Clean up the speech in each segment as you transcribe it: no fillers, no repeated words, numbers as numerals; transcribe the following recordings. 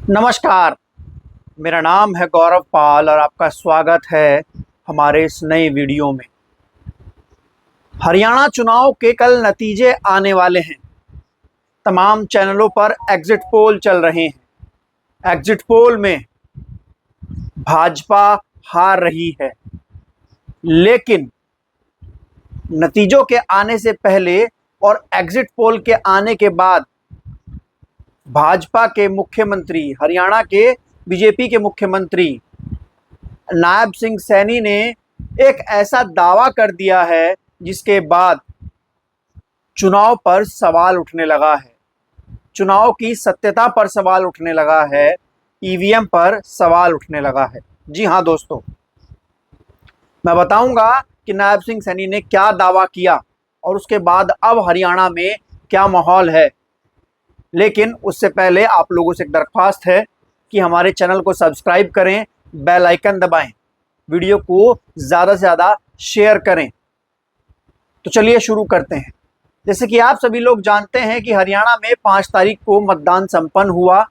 नमस्कार। मेरा नाम है गौरव पाल और आपका स्वागत है हमारे इस नए वीडियो में। हरियाणा चुनाव के कल नतीजे आने वाले हैं। तमाम चैनलों पर एग्जिट पोल चल रहे हैं। एग्जिट पोल में भाजपा हार रही है, लेकिन नतीजों के आने से पहले और एग्जिट पोल के आने के बाद भाजपा के मुख्यमंत्री, हरियाणा के बीजेपी के मुख्यमंत्री नायब सिंह सैनी ने एक ऐसा दावा कर दिया है जिसके बाद चुनाव पर सवाल उठने लगा है। चुनाव की सत्यता पर सवाल उठने लगा है, ईवीएम पर सवाल उठने लगा है। जी हाँ दोस्तों, मैं बताऊंगा कि नायब सिंह सैनी ने क्या दावा किया और उसके बाद अब हरियाणा में क्या माहौल है। लेकिन उससे पहले आप लोगों से एक दरख्वास्त है कि हमारे चैनल को सब्सक्राइब करें, बेल आइकन दबाएं, वीडियो को ज़्यादा से ज़्यादा शेयर करें। तो चलिए शुरू करते हैं। जैसे कि आप सभी लोग जानते हैं कि हरियाणा में 5 तारीख को मतदान संपन्न हुआ।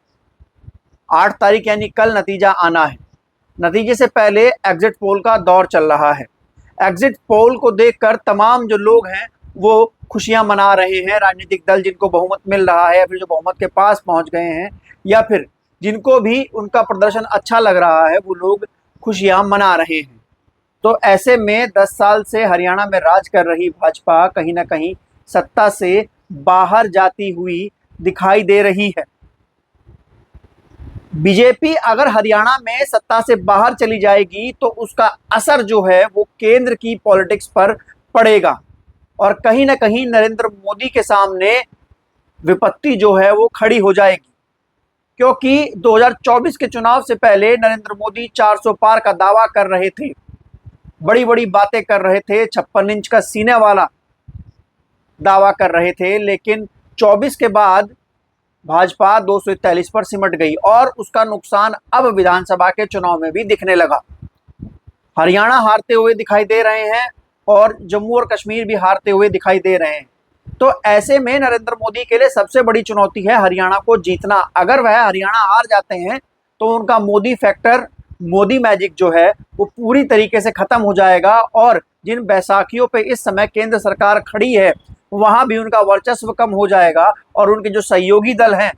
8 तारीख यानी कल नतीजा आना है। नतीजे से पहले एग्जिट पोल का दौर चल रहा है। एग्जिट पोल को देखकर तमाम जो लोग हैं वो खुशियां मना रहे हैं। राजनीतिक दल जिनको बहुमत मिल रहा है या फिर जो बहुमत के पास पहुंच गए हैं या फिर जिनको भी उनका प्रदर्शन अच्छा लग रहा है, वो लोग खुशियां मना रहे हैं। तो ऐसे में 10 साल से हरियाणा में राज कर रही भाजपा कहीं ना कहीं सत्ता से बाहर जाती हुई दिखाई दे रही है। बीजेपी अगर हरियाणा में सत्ता से बाहर चली जाएगी तो उसका असर जो है वो केंद्र की पॉलिटिक्स पर पड़ेगा और कहीं ना कहीं नरेंद्र मोदी के सामने विपत्ति जो है वो खड़ी हो जाएगी। क्योंकि 2024 के चुनाव से पहले नरेंद्र मोदी 400 पार का दावा कर रहे थे, बड़ी बड़ी बातें कर रहे थे, 56 इंच का सीने वाला दावा कर रहे थे। लेकिन 24 के बाद भाजपा 241 पर सिमट गई और उसका नुकसान अब विधानसभा के चुनाव में भी दिखने लगा। हरियाणा हारते हुए दिखाई दे रहे हैं और जम्मू और कश्मीर भी हारते हुए दिखाई दे रहे हैं। तो ऐसे में नरेंद्र मोदी के लिए सबसे बड़ी चुनौती है हरियाणा को जीतना। अगर वह हरियाणा हार जाते हैं तो उनका मोदी फैक्टर, मोदी मैजिक जो है वो पूरी तरीके से खत्म हो जाएगा और जिन बैसाखियों पे इस समय केंद्र सरकार खड़ी है वहां भी उनका वर्चस्व कम हो जाएगा और उनके जो सहयोगी दल हैं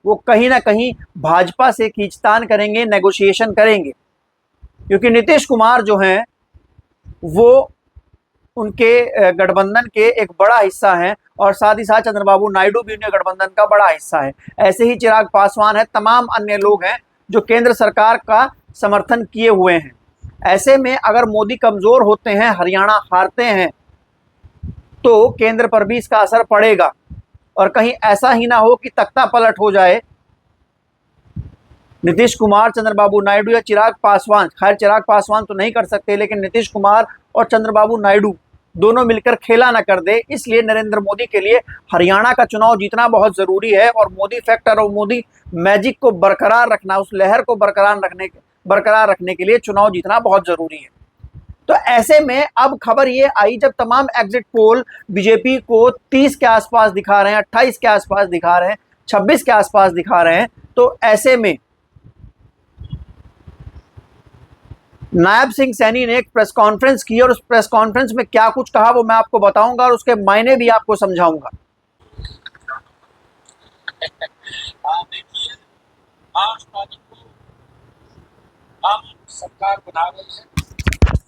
वो कहीं ना कहीं भाजपा से खींचतान करेंगे, नेगोशिएशन करेंगे। क्योंकि नीतीश कुमार जो हैं वो उनके गठबंधन के एक बड़ा हिस्सा हैं और साथ ही साथ चंद्रबाबू नायडू भी उनके गठबंधन का बड़ा हिस्सा है। ऐसे ही चिराग पासवान है, तमाम अन्य लोग हैं जो केंद्र सरकार का समर्थन किए हुए हैं। ऐसे में अगर मोदी कमजोर होते हैं, हरियाणा हारते हैं, तो केंद्र पर भी इसका असर पड़ेगा और कहीं ऐसा ही ना हो कि तख्ता पलट हो जाए। नीतीश कुमार, चंद्रबाबू नायडू या चिराग पासवान, खैर चिराग पासवान तो नहीं कर सकते, लेकिन नीतीश कुमार और चंद्रबाबू नायडू दोनों मिलकर खेला ना कर दे। इसलिए नरेंद्र मोदी के लिए हरियाणा का चुनाव जीतना बहुत जरूरी है और मोदी फैक्टर और मोदी मैजिक को बरकरार रखना, उस लहर को बरकरार रखने के लिए चुनाव जीतना बहुत जरूरी है। तो ऐसे में अब खबर ये आई जब तमाम एग्जिट पोल बीजेपी को 30 के आसपास दिखा रहे हैं, 28 के आसपास दिखा रहे हैं, 26 के आसपास दिखा रहे हैं, तो ऐसे में नायब सिंह सैनी ने एक प्रेस कॉन्फ्रेंस की और उस प्रेस कॉन्फ्रेंस में क्या कुछ कहा वो मैं आपको बताऊंगा और उसके मायने भी आपको समझाऊंगा। देखिए, 8 तारीख को हम सरकार बना रहे हैं।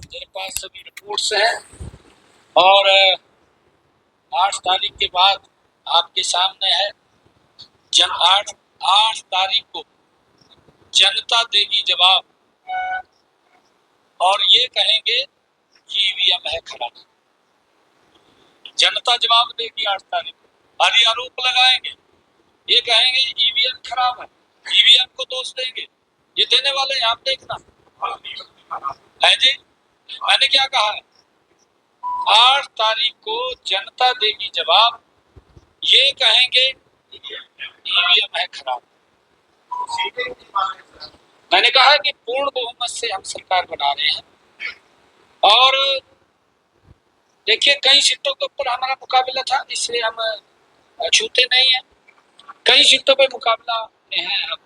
मेरे पास सभी रिपोर्ट्स हैं और 8 तारीख के बाद आपके सामने है। 8 तारीख को जनता देगी जवाब और ये कहेंगे कि ईवीएम है खराब। जनता जवाब देगी 8 तारीख को। आदि आरोप लगाएंगे, ये कहेंगे ईवीएम खराब है, ईवीएम को दोष देंगे। ये देने वाले आप देखना है जी। मैंने क्या कहा है? 8 तारीख को जनता देगी जवाब, ये कहेंगे ईवीएम है खराब। मैंने कहा कि पूर्ण बहुमत से हम सरकार बना रहे हैं और देखिए कई सीटों के ऊपर हमारा मुकाबला था, इसलिए हम छूते नहीं है। कई सीटों पे मुकाबला में हैं हम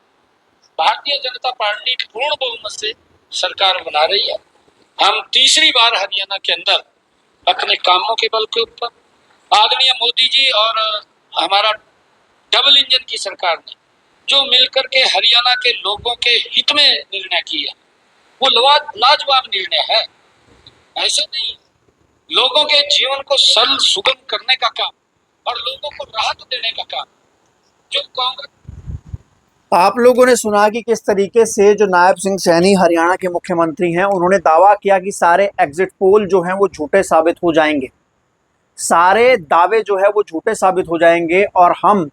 भारतीय जनता पार्टी पूर्ण बहुमत से सरकार बना रही है। हम तीसरी बार हरियाणा के अंदर अपने कामों के बल के ऊपर आदरणीय मोदी जी और हमारा डबल इंजन की सरकार ने जो मिलकर के हरियाणा के लोगों के हित में निर्णय किया, वो लाजवाब निर्णय है। ऐसे नहीं, लोगों के जीवन को सरल सुगम करने का काम और लोगों को राहत देने का काम जो कांग्रेस। आप लोगों ने सुना कि किस तरीके से जो नायब सिंह सैनी हरियाणा के मुख्यमंत्री हैं, उन्होंने दावा किया कि सारे एग्जिट पोल जो हैं वो झूठे साबित हो जाएंगे, सारे दावे जो है वो झूठे साबित हो जाएंगे और हम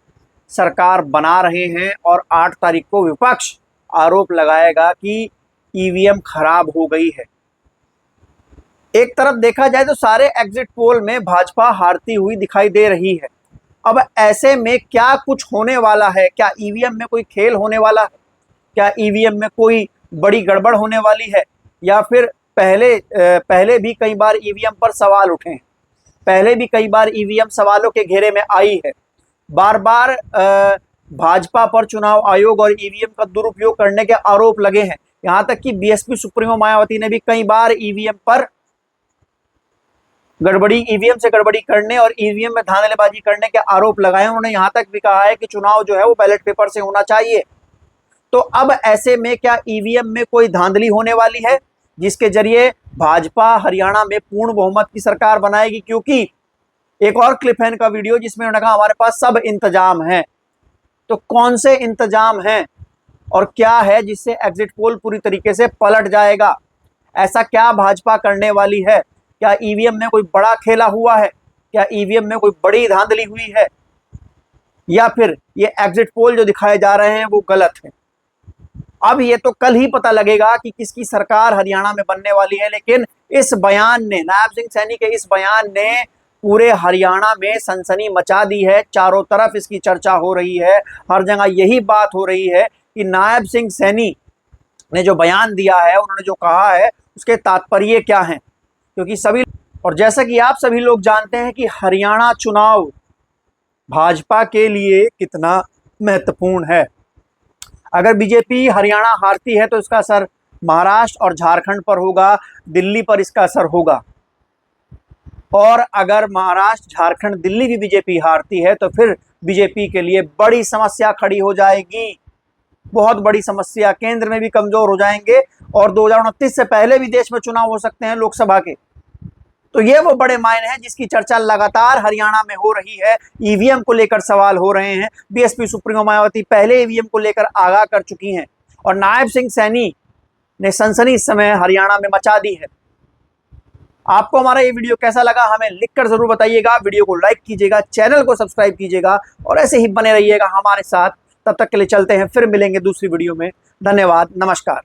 सरकार बना रहे हैं। और 8 तारीख को विपक्ष आरोप लगाएगा कि ईवीएम खराब हो गई है। एक तरफ देखा जाए तो सारे एग्जिट पोल में भाजपा हारती हुई दिखाई दे रही है। अब ऐसे में क्या कुछ होने वाला है? क्या ईवीएम में कोई खेल होने वाला है? क्या ईवीएम में कोई बड़ी गड़बड़ होने वाली है? या फिर पहले भी कई बार ईवीएम पर सवाल उठे हैं, पहले भी कई बार ईवीएम सवालों के घेरे में आई है। बार बार भाजपा पर चुनाव आयोग और ईवीएम का दुरुपयोग करने के आरोप लगे हैं। यहां तक कि बीएसपी सुप्रीमो मायावती ने भी कई बार ईवीएम पर ईवीएम से गड़बड़ी करने और ईवीएम में धांधलेबाजी करने के आरोप लगाए। उन्होंने यहां तक भी कहा है कि चुनाव जो है वो बैलेट पेपर से होना चाहिए। तो अब ऐसे में क्या ईवीएम में कोई धांधली होने वाली है जिसके जरिए भाजपा हरियाणा में पूर्ण बहुमत की सरकार बनाएगी? क्योंकि एक और क्लिप है इनका वीडियो जिसमें उन्होंने कहा हमारे पास सब इंतजाम हैं। तो कौन से इंतजाम हैं और क्या है जिससे एग्जिट पोल पूरी तरीके से पलट जाएगा? ऐसा क्या भाजपा करने वाली है? क्या ईवीएम में कोई बड़ा खेला हुआ है? क्या ईवीएम में कोई बड़ी धांधली हुई है? या फिर ये एग्जिट पोल जो दिखाए जा रहे हैं वो गलत है? अब ये तो कल ही पता लगेगा कि किसकी सरकार हरियाणा में बनने वाली है। लेकिन इस बयान ने, नायब सिंह सैनी के इस बयान ने पूरे हरियाणा में सनसनी मचा दी है। चारों तरफ इसकी चर्चा हो रही है, हर जगह यही बात हो रही है कि नायब सिंह सैनी ने जो बयान दिया है, उन्होंने जो कहा है, उसके तात्पर्य क्या हैं। क्योंकि और जैसा कि आप सभी लोग जानते हैं कि हरियाणा चुनाव भाजपा के लिए कितना महत्वपूर्ण है। अगर बीजेपी हरियाणा हारती है तो इसका असर महाराष्ट्र और झारखंड पर होगा, दिल्ली पर इसका असर होगा। और अगर महाराष्ट्र, झारखंड, दिल्ली भी बीजेपी हारती है तो फिर बीजेपी के लिए बड़ी समस्या खड़ी हो जाएगी, बहुत बड़ी समस्या। केंद्र में भी कमजोर हो जाएंगे और 2029 से पहले भी देश में चुनाव हो सकते हैं लोकसभा के। तो ये वो बड़े मायने हैं जिसकी चर्चा लगातार हरियाणा में हो रही है। ईवीएम को लेकर सवाल हो रहे हैं। बीएसपी सुप्रीमो मायावती पहले ईवीएम को लेकर आगाह कर चुकी हैं और नायब सिंह सैनी ने सनसनी इस समय हरियाणा में मचा दी है। आपको हमारा ये वीडियो कैसा लगा हमें लिखकर जरूर बताइएगा। वीडियो को लाइक कीजिएगा, चैनल को सब्सक्राइब कीजिएगा और ऐसे ही बने रहिएगा हमारे साथ। तब तक के लिए चलते हैं, फिर मिलेंगे दूसरी वीडियो में। धन्यवाद, नमस्कार।